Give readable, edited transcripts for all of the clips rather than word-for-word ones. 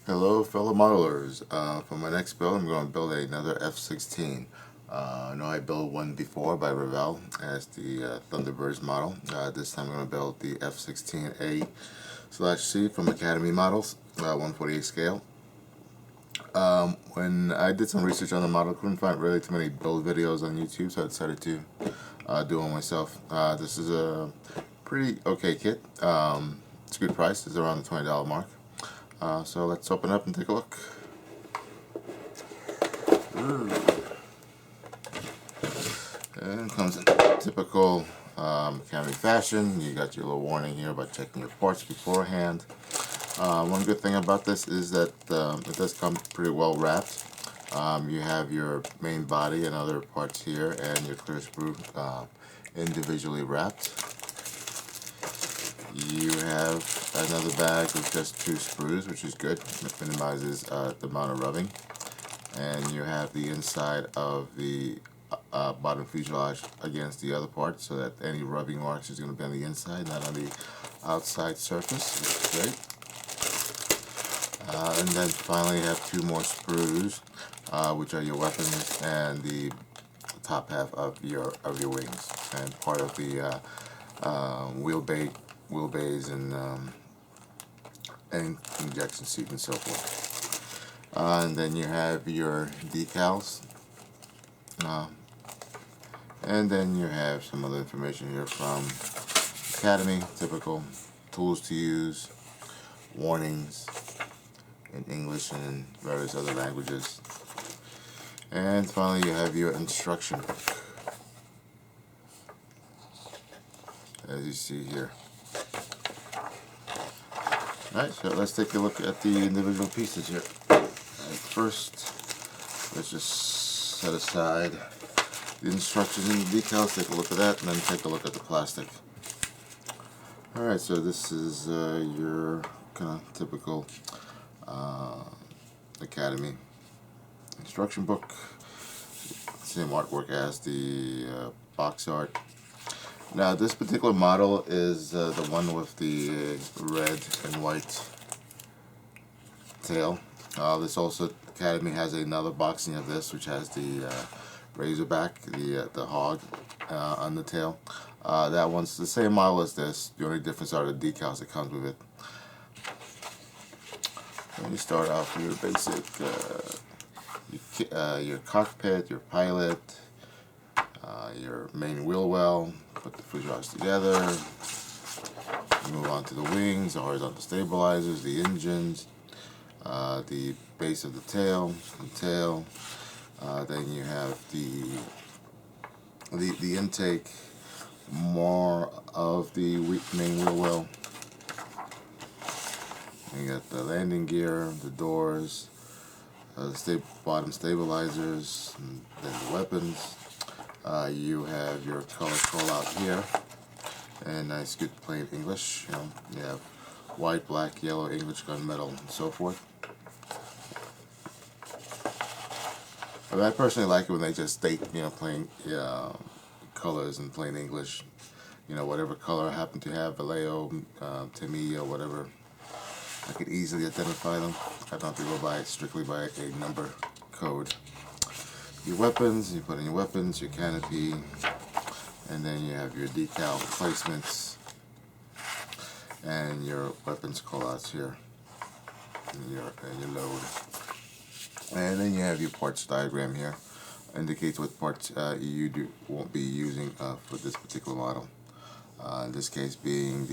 Hello fellow modelers. For my next build I'm going to build another F-16. I know I built one before by Revell as the Thunderbirds model. This time I'm going to build the F-16A/C from Academy Models, 148 scale. When I did some research on the model, couldn't find really too many build videos on YouTube, so I decided to do one myself. This is a pretty okay kit. It's a good price. It's around the $20 mark. So let's open up and take a look. And it comes in typical Academy fashion. You got your little warning here about checking your parts beforehand. One good thing about this is that it does come pretty well wrapped. You have your main body and other parts here, and your clear sprue individually wrapped. You have another bag with just 2 sprues, which is good. It minimizes the amount of rubbing. And you have the inside of the bottom fuselage against the other part, so that any rubbing marks is going to be on the inside, not on the outside surface, which is great. And then finally you have 2 more sprues, which are your weapons and the top half of your wings, and part of the wheelbase and injection seat and so forth. And then you have your decals, and then you have some other information here from Academy, typical tools to use, warnings in English and in various other languages, and finally you have your instruction book, as you see here. Alright, so let's take a look at the individual pieces here. First, let's just set aside the instructions and the decals, take a look at that, and then take a look at the plastic. Alright, so this is your kind of typical Academy instruction book. Same artwork as the box art. Now this particular model is the one with the red and white tail. This also, Academy has another boxing of this, which has the Razorback, the hog on the tail. That one's the same model as this. The only difference are the decals that comes with it. When you start off with your basic, your cockpit, your pilot, your main wheel well, put the fuselage together. You move on to the wings, the horizontal stabilizers, the engines, the base of the tail, then you have the intake, more of the main wheel well. You got the landing gear, the doors, the bottom stabilizers, and then the weapons. You have your color call out here, and nice good plain English. You have white, black, yellow, English, gunmetal, and so forth. But I personally like it when they just state, plain colors in plain English. Whatever color I happen to have, Vallejo, Tamiya, whatever. I could easily identify them. I don't have to go strictly by a number code. Your weapons, you put in your weapons, your canopy, and then you have your decal placements and your weapons callouts here, and your load. And then you have your parts diagram here. Indicates what parts won't be using for this particular model. In this case being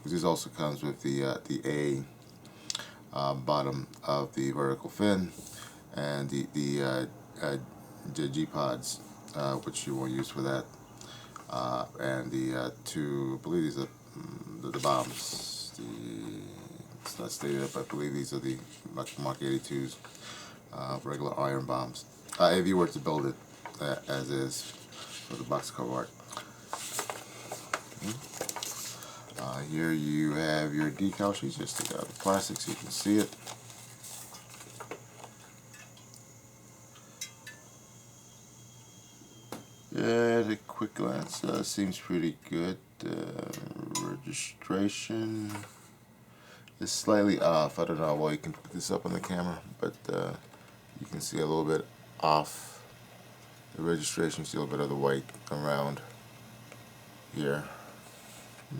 this also comes with the A bottom of the vertical fin, and the G-pods, which you will use for that, and the 2, I believe these are the bombs. It's not stated, but I believe these are the Mark 82s, regular iron bombs. If you were to build it as is for the box cover art. Here you have your decal sheets. Just take out the plastic so you can see it. At a quick glance, seems pretty good. Registration. is slightly off. I don't know why you can pick this up on the camera, but you can see a little bit off the registration. See a little bit of the white around here,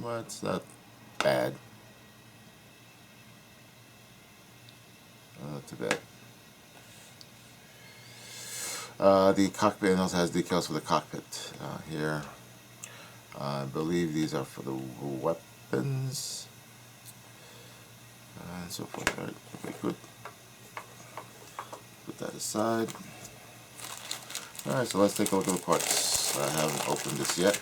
but it's not bad. Not too bad. The cockpit also has decals for the cockpit here. I believe these are for the weapons and so forth. All right, okay, good. Put that aside. All right, so let's take a look at the parts. I haven't opened this yet.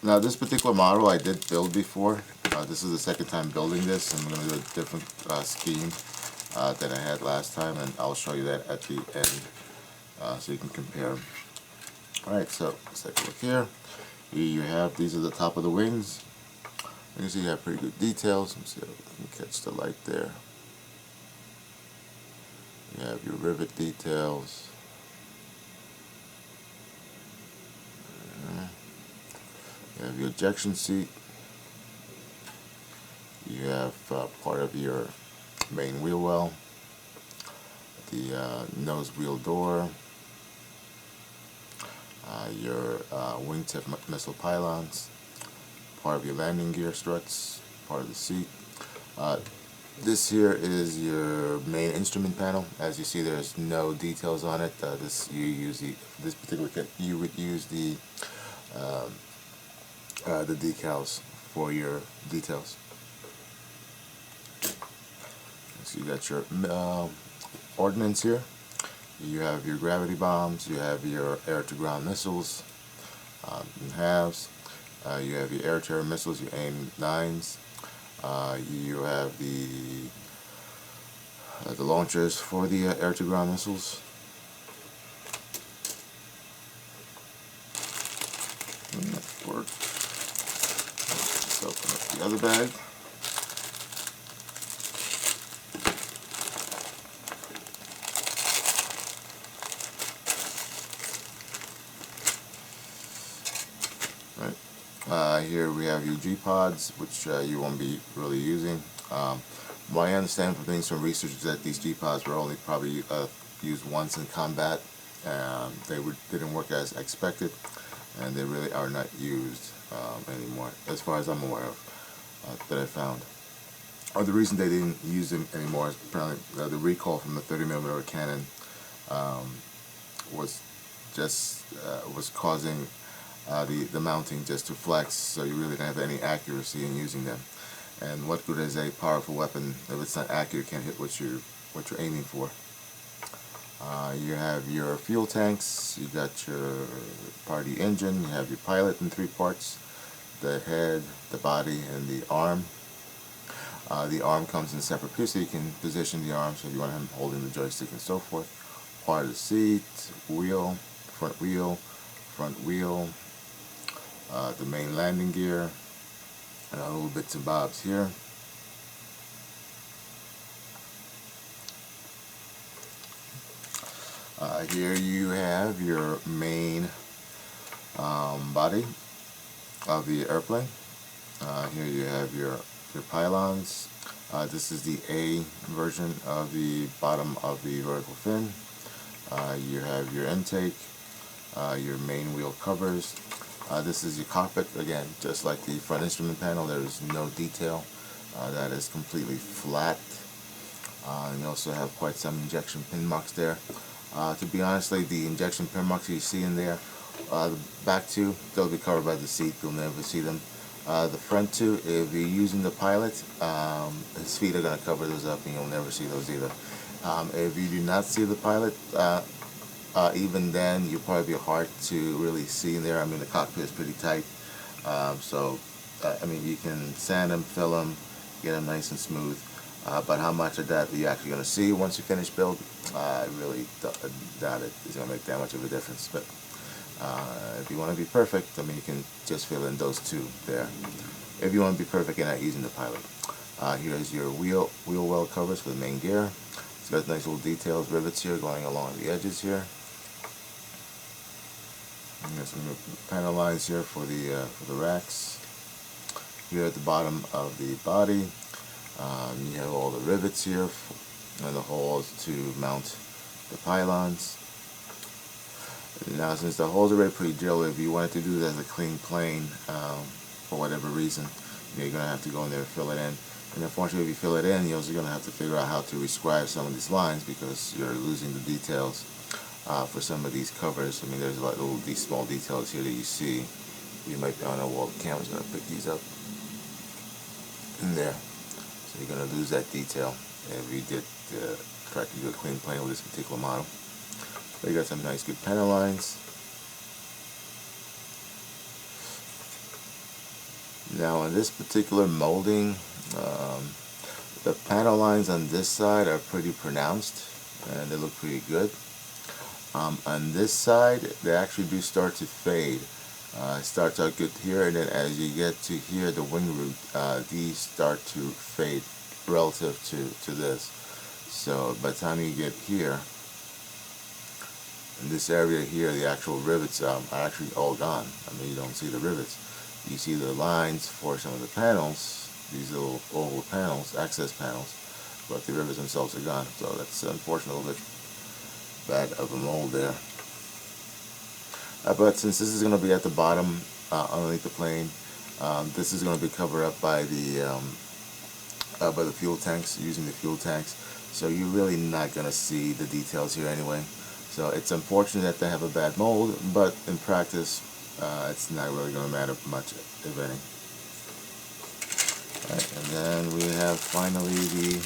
Now, this particular model I did build before. This is the second time building this, and I'm going to do a different scheme than I had last time, and I'll show you that at the end so you can compare them. Alright, so let's take a look here. You have, these are the top of the wings. You can see you have pretty good details. Let me see if I can catch the light there. You have your rivet details. You have your ejection seat. You have part of your main wheel well, the nose wheel door, your wingtip missile pylons, part of your landing gear struts, part of the seat. This here is your main instrument panel. As you see, there's no details on it. This particular kit, you would use the decals for your details. So you got your ordnance here. You have your gravity bombs. You have your air-to-ground missiles in halves. You have your air-to-air missiles, your AIM-9s. You have the launchers for the air-to-ground missiles. That worked. Let's open up the other bag. Here we have your G-pods, which you won't be really using. What I understand from things from research is that these G-pods were only probably used once in combat. They didn't work as expected, and they really are not used anymore, as far as I'm aware of, that I found. The reason they didn't use them anymore is apparently the recoil from the 30mm cannon was causing the mounting just to flex, so you really don't have any accuracy in using them. And what good is a powerful weapon if it's not accurate, can't hit what you're aiming for? You have your fuel tanks, you got your part of the engine, you have your pilot in 3 parts, the head, the body, and the arm. The arm comes in separate pieces, so you can position the arm so if you want him holding the joystick and so forth. Part of the seat, wheel, front wheel, the main landing gear, and a little bits and bobs here. Here you have your main body of the airplane. Here you have your pylons. This is the A version of the bottom of the vertical fin. You have your intake, your main wheel covers. This is your cockpit. Again, just like the front instrument panel, there is no detail. That is completely flat. And you also have quite some injection pin marks there. To be honest, the injection pin marks you see in there, the back 2, they'll be covered by the seat. You'll never see them. The front 2, if you're using the pilot, his feet are going to cover those up and you'll never see those either. If you do not see the pilot, even then you'll probably be hard to really see in there. I mean, the cockpit is pretty tight, so I mean, you can sand them, fill them, get them nice and smooth, but how much of that are you actually going to see once you finish build? I really doubt it's going to make that much of a difference. But if you want to be perfect, I mean, you can just fill in those 2 there. If you want to be perfect, you're not using the pilot. Here's your wheel well covers for the main gear. It's got nice little details, rivets here going along the edges here. And there's some panel lines here for the racks. Here at the bottom of the body, you have all the rivets here and the holes to mount the pylons. Now, since the holes are already pre-drilled, if you wanted to do this as a clean plane, for whatever reason, you're going to have to go in there and fill it in. And unfortunately, if you fill it in, you're also going to have to figure out how to rescribe some of these lines because you're losing the details for some of these covers. I mean, there's like these small details here that you see. You might be on a wall. The camera's going to pick these up in there. So you're going to lose that detail if you did try to do a clean plane with this particular model. But you got some nice good panel lines. Now on this particular molding, the panel lines on this side are pretty pronounced and they look pretty good. On this side, they actually do start to fade. It starts out good here, and then as you get to here, the wing root, these start to fade relative to this. So by the time you get here, in this area here, the actual rivets are actually all gone. I mean, you don't see the rivets. You see the lines for some of the panels, these little oval panels, access panels, but the rivets themselves are gone. So that's unfortunately a little bit bad of a mold there. But since this is going to be at the bottom, underneath the plane, this is going to be covered up by the fuel tanks, using the fuel tanks. So you're really not going to see the details here anyway. So it's unfortunate that they have a bad mold, but in practice, it's not really going to matter much, if any. Right, and then we have finally the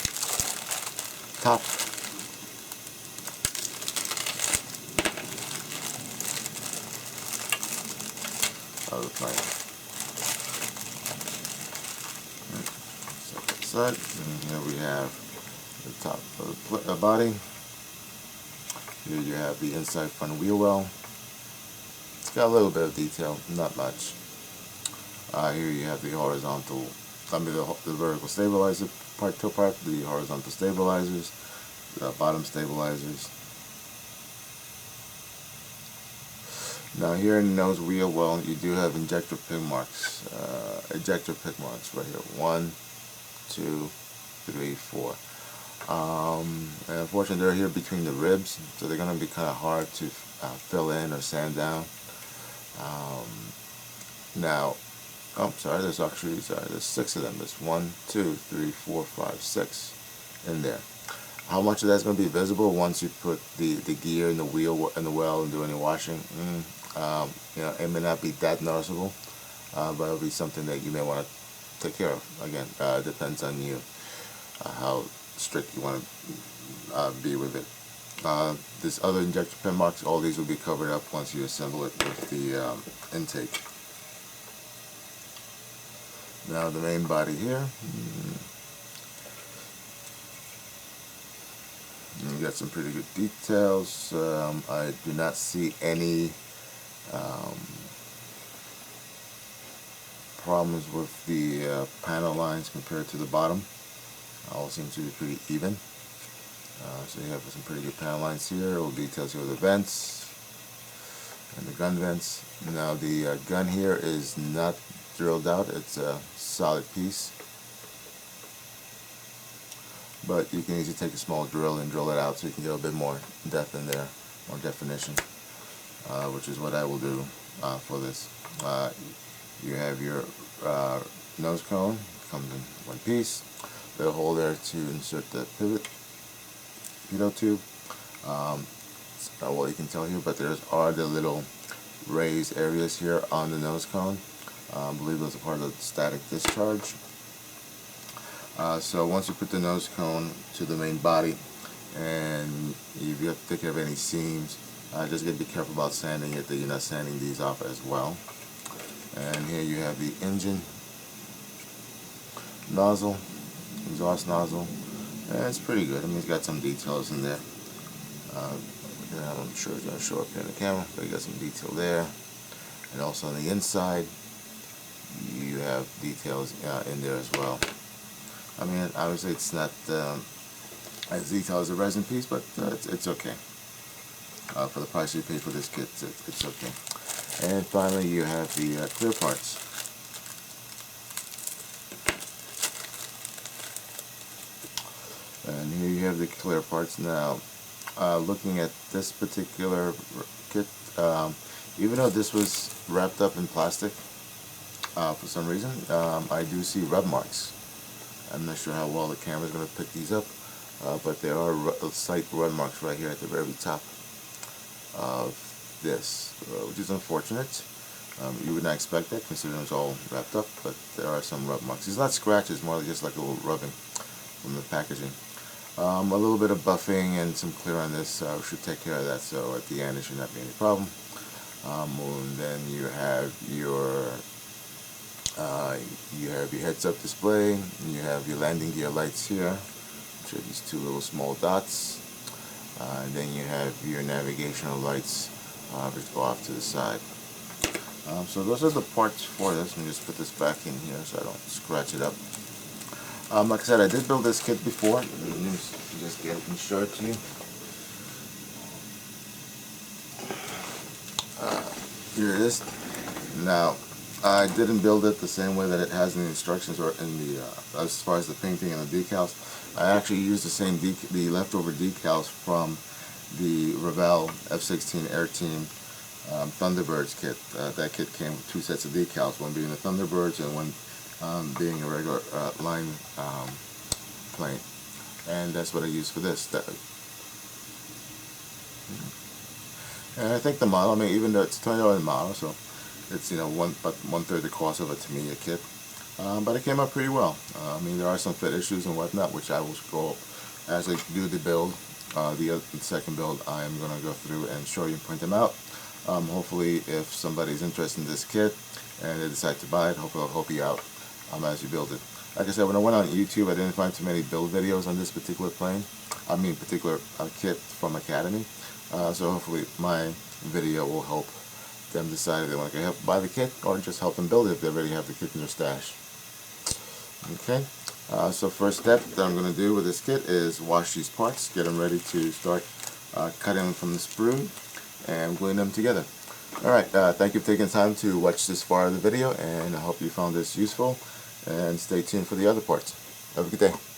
top. Of the plane. Right. Side, and here we have the top of the body. Here you have the inside front wheel well. It's got a little bit of detail, not much. Here you have the horizontal, the vertical stabilizer part to part, the horizontal stabilizers, the bottom stabilizers. Now here in the nose wheel well, you do have ejector pin marks right here. 1, 2, 3, 4. And unfortunately, they're here between the ribs, so they're going to be kind of hard to fill in or sand down. Now, there's 6 of them. There's 1, 2, 3, 4, 5, 6 in there. How much of that's going to be visible once you put the gear in the wheel in the well and do any washing? You know, it may not be that noticeable, but it'll be something that you may want to take care of. Again, it depends on you, how strict you want to be with it. This other injector pin marks, all these will be covered up once you assemble it with the intake. Now the main body here. You got some pretty good details. I do not see any problems with the panel lines compared to the bottom. All seem to be pretty even. So you have some pretty good panel lines here. Little details here with the vents and the gun vents. Now the gun here is not drilled out. It's a solid piece. But you can easily take a small drill and drill it out so you can get a bit more depth in there, more definition, which is what I will do for this. You have your nose cone, comes in one piece. The hole there to insert the pitot tube. It's not what you can tell here, but there are the little raised areas here on the nose cone. I believe those are part of the static discharge. So once you put the nose cone to the main body, and if you have to take care of any seams, just be careful about sanding it, that you're not sanding these off as well. And here you have the engine nozzle, exhaust nozzle, and it's pretty good. I mean, it's got some details in there. I'm sure it's going to show up here in the camera, but you got some detail there. And also on the inside, you have details in there as well. I mean, obviously it's not as detailed as a resin piece, but it's okay. For the price you pay for this kit, it's okay. And finally, you have the clear parts. the clear parts. Now, looking at this particular kit, even though this was wrapped up in plastic for some reason, I do see rub marks. I'm not sure how well the camera is going to pick these up, but there are slight rub marks right here at the very top of this, which is unfortunate. You would not expect that considering it's all wrapped up, but there are some rub marks. It's not scratches, more just like a little rubbing from the packaging. A little bit of buffing and some clear on this should take care of that, so at the end it should not be any problem. And then you have your heads-up display, and you have your landing gear lights here, which are these two little small dots. And then you have your navigational lights which go off to the side. So those are the parts for this. Let me just put this back in here so I don't scratch it up. Like I said, I did build this kit before. Let me just get it and show it to you. Here it is. Now, I didn't build it the same way that it has in the instructions or in the as far as the painting and the decals. I actually used the same the leftover decals from the Revell F-16 Air Team Thunderbirds kit. That kit came with two sets of decals, one being the Thunderbirds and one being a regular line plane. And that's what I used for this. And I think the model, I mean, even though it's $20 model, so it's, you know, about one-third the cost of a Tamiya kit. But it came out pretty well. I mean, there are some fit issues and whatnot, which I will go as I do the build. The second build, I am going to go through and show you and point them out. Hopefully, if somebody's interested in this kit and they decide to buy it, hopefully I'll help you out as you build it. Like I said, when I went on YouTube, I didn't find too many build videos on this particular plane. I mean, particular kit from Academy. So hopefully my video will help them decide if they want to help buy the kit or just help them build it if they already have the kit in their stash. Okay, so first step that I'm going to do with this kit is wash these parts, get them ready to start cutting them from the sprue and gluing them together. Alright, thank you for taking the time to watch this far of the video, and I hope you found this useful, and stay tuned for the other parts. Have a good day.